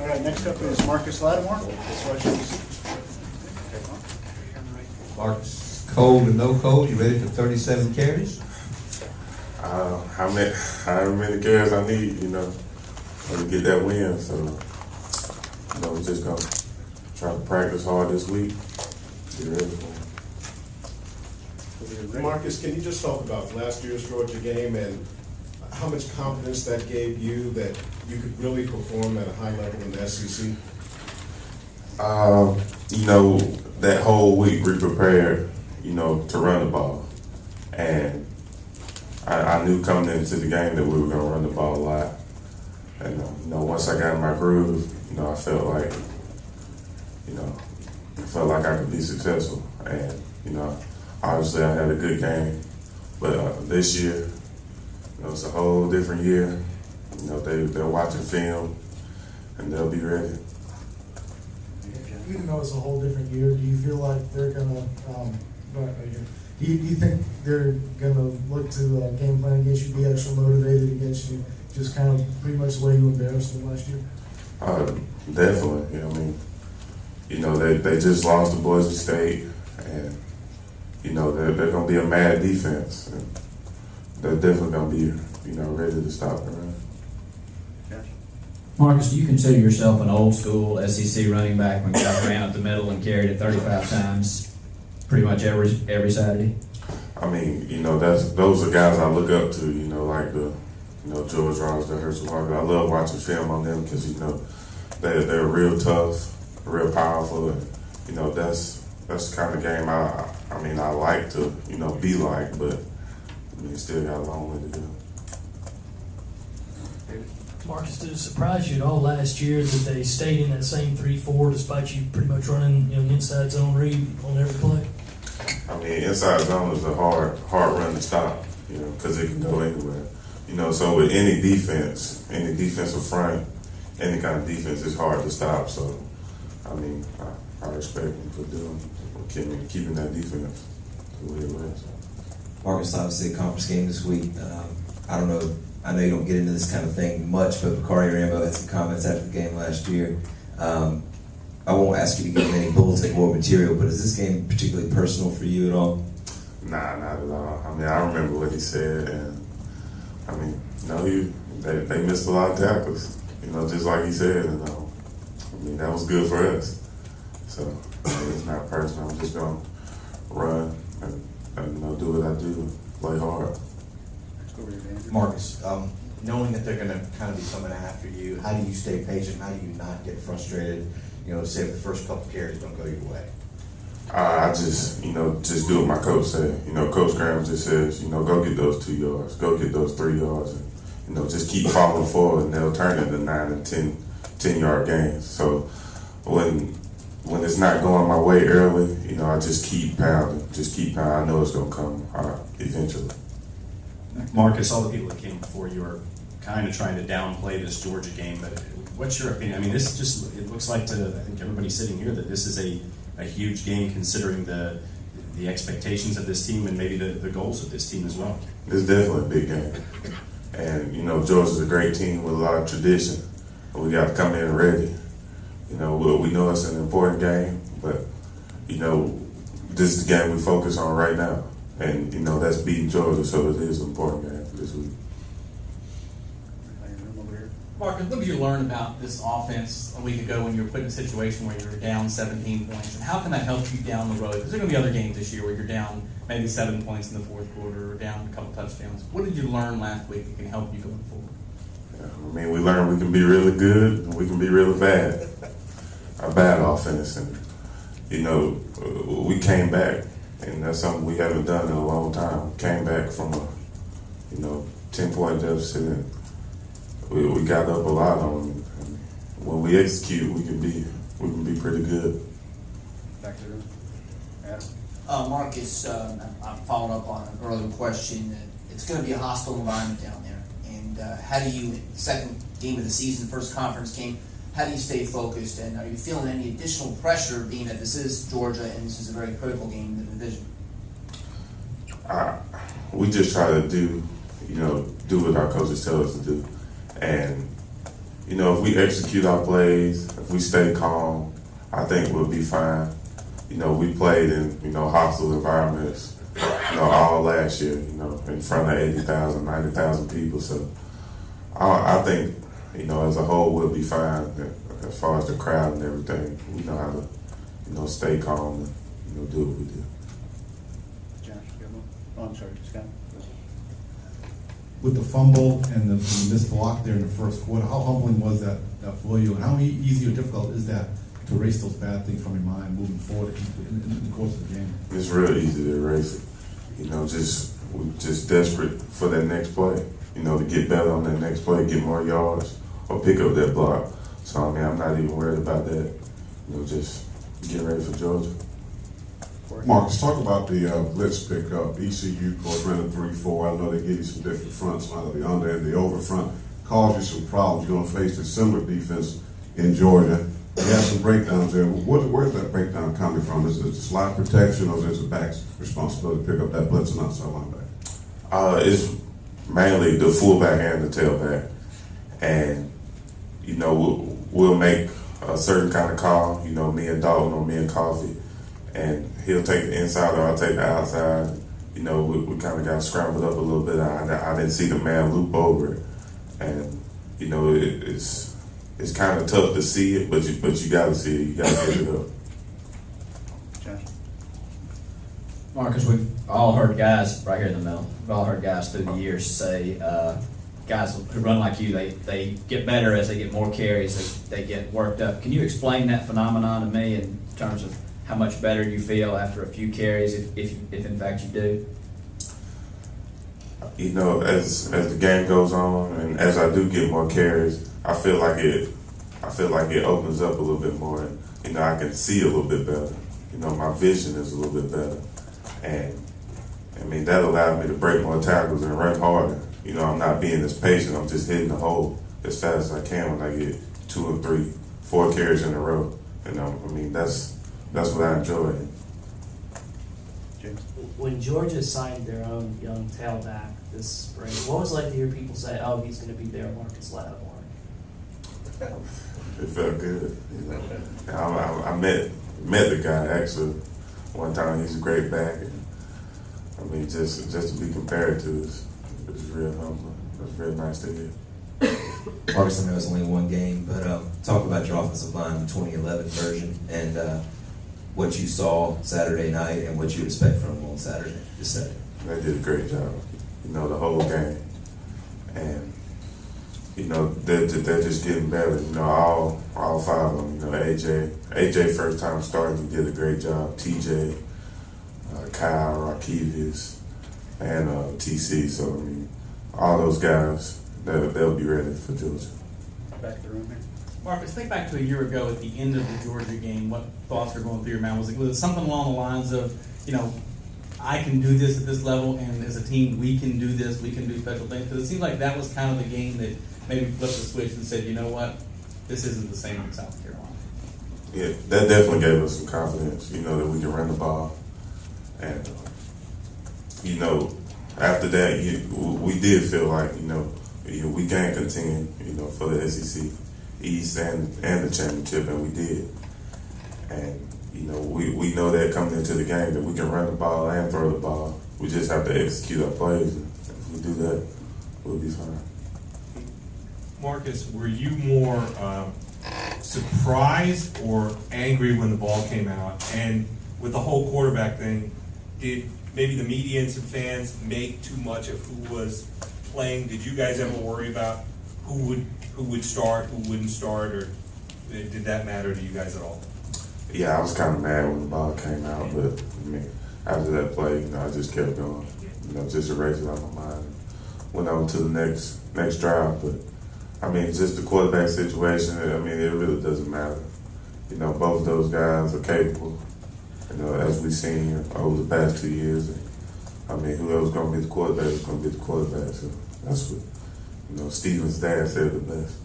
All right, next up is Marcus Lattimore. Marcus, cold or no cold, you ready for 37 carries? However many carries I need, to get that win. So, we're just gonna try to practice hard this week. Get ready for it. Marcus, can you just talk about last year's Georgia game and how much confidence that gave you that you could really perform at a high level in the SEC? That whole week we prepared, to run the ball. And I knew coming into the game that we were going to run the ball a lot. And, once I got in my groove, I felt like I could be successful. And, obviously I had a good game. But this year, it's a whole different year. They're watching film and they'll be ready. Even though it's a whole different year, do you feel like they're gonna? Do you think they're gonna look to game plan against you, be extra motivated against you, just kind of pretty much the way you embarrassed them last year? Definitely. They just lost to Boise State, and they're gonna be a mad defense, and they're definitely gonna be ready to stop the run. Marcus, do you consider yourself an old school SEC running back when guys ran up the middle and carried it 35 times pretty much every Saturday? Those are guys I look up to, like George Ross, the Herschel Walker. I love watching film on them because, they're real tough, real powerful, and, that's the kind of game I like to, be like, but still got a long way to do. Marcus, did it surprise you at all last year that they stayed in that same 3-4 despite you pretty much running inside zone read on every play? Inside zone is a hard run to stop, because it can go anywhere. So with any defensive front, any kind of defense, it's hard to stop. So, I respect him for keeping that defense the way it was. Marcus, obviously a conference game this week. I don't know. I know you don't get into this kind of thing much, but Bakari Rambo had some comments after the game last year. I won't ask you to give any bulletin board material, but is this game particularly personal for you at all? Nah, not at all. I remember what he said, and they missed a lot of tackles. Just like he said, and that was good for us. So it's not personal. I'm just gonna run and do what I do, play hard. Marcus, knowing that they're going to kind of be coming after you, how do you stay patient? How do you not get frustrated? Say if the first couple carries don't go your way. I just do what my coach said. Coach Graham just says, go get those 2 yards, go get those 3 yards, and just keep following forward, and they'll turn into 9 and 10-yard games. So when it's not going my way early, I just keep pounding, I know it's going to come eventually. Marcus, all the people that came before you are kind of trying to downplay this Georgia game, but what's your opinion? it looks like to, I think everybody sitting here, that this is a huge game considering the expectations of this team and maybe the goals of this team as well. It's definitely a big game. And, Georgia's a great team with a lot of tradition. We got to come in ready. We know it's an important game, but, this is the game we focus on right now. And, that's beating Georgia, so it is an important game this week. Marcus, what did you learn about this offense a week ago when you were put in a situation where you were down 17 points? And how can that help you down the road? Because there are going to be other games this year where you're down maybe 7 points in the fourth quarter or down a couple touchdowns. What did you learn last week that can help you going forward? We learned we can be really good and we can be really bad. A bad offense. And, we came back. And that's something we haven't done in a long time. Came back from a, 10-point deficit, and we got up a lot on them. And when we execute, we can be pretty good. Back to Adam. Marcus, I'm following up on an earlier question. It's going to be a hostile environment down there, and how do you, second game of the season, first conference game, how do you stay focused, and are you feeling any additional pressure being that this is Georgia and this is a very critical game in the division? We just try to do what our coaches tell us to do. And, you know, if we execute our plays, if we stay calm, I think we'll be fine. You know, we played in, you know, hostile environments, you know, all last year, you know, in front of 80,000, 90,000 people. So I think, you know, as a whole, we'll be fine as far as the crowd and everything. We know how to, you know, stay calm and, you know, do what we do. Josh, you got one? Oh, I'm sorry, Scott. With the fumble and the missed block there in the first quarter, how humbling was that for you? And how easy or difficult is that to erase those bad things from your mind moving forward in the course of the game? It's real easy to erase it. You know, we're just desperate for that next play. You know, to get better on that next play, get more yards, or pick up that block. So, I mean, I'm not even worried about that. You know, just getting ready for Georgia. Marcus, talk about the blitz pickup. ECU, of course, ran a 3-4. I know they give you some different fronts, either the under and the over front. Caused you some problems. You're going to face a similar defense in Georgia. You have some breakdowns there. Where's that breakdown coming from? Is it the slot protection, or is it the back's responsibility to pick up that blitz and outside linebacker? It's mainly the fullback and the tailback. And, you know, we'll make a certain kind of call, you know, me and Dalton or me and Coffee. And he'll take the inside or I'll take the outside. You know, we kind of got scrambled up a little bit. I didn't see the man loop over it. And, you know, it's kind of tough to see it, but you got to see it. You got to get it up. Josh. Marcus, we've all heard guys right here in the middle. We've all heard guys through the years say, guys who run like you, they get better as they get more carries. They get worked up. Can you explain that phenomenon to me in terms of how much better you feel after a few carries, if in fact you do? You know, as the game goes on and as I do get more carries, I feel like it opens up a little bit more, and you know, I can see a little bit better. You know, my vision is a little bit better, and I mean that allowed me to break more tackles and run harder. You know, I'm not being as patient. I'm just hitting the hole as fast as I can when I get 2 or 3, 4 carries in a row. You know, I mean that's what I enjoy. James. When Georgia signed their own young tailback this spring, what was it like to hear people say, "Oh, he's going to be their Marcus Lattimore"? It felt good. You know, I met the guy actually one time. He's a great back, and I mean just to be compared to is real humbling. It's very nice to hear. Marcus, I know it's only one game, but talk about your offensive line, the 2011 version, and what you saw Saturday night and what you expect from them on this Saturday. They did a great job, you know, the whole game. And, you know, they're just getting better. You know, all 5 of them, you know, AJ first time starting, he did a great job. TJ, Kyle, Rakevius, and TC. So, I mean, all those guys, they'll be ready for Georgia. Back to the room here. Marcus, think back to a year ago at the end of the Georgia game. What thoughts were going through your mind? Was it something along the lines of, you know, I can do this at this level, and as a team, we can do this, we can do special things? Because it seemed like that was kind of the game that maybe flipped the switch and said, you know what, this isn't the same in South Carolina. Yeah, that definitely gave us some confidence, you know, that we can run the ball. And, you know, after that, we did feel like, you know, we can contend, you know, for the SEC East and the championship, and we did. And, you know, we know that coming into the game that we can run the ball and throw the ball. We just have to execute our plays. And if we do that, we'll be fine. Marcus, were you more surprised or angry when the ball came out? And with the whole quarterback thing, did maybe the media and some fans make too much of who was playing? Did you guys ever worry about who would start, who wouldn't start, or did that matter to you guys at all? Yeah, I was kind of mad when the ball came out, but I mean, after that play, you know, I just kept going. You know, just erased it out of my mind. Went on to the next drive, but I mean, just the quarterback situation. I mean, it really doesn't matter. You know, both of those guys are capable. You know, as we've seen over the past 2 years. And, I mean, whoever's going to be the quarterback is going to be the quarterback. So that's what, you know, Steven's dad said the best.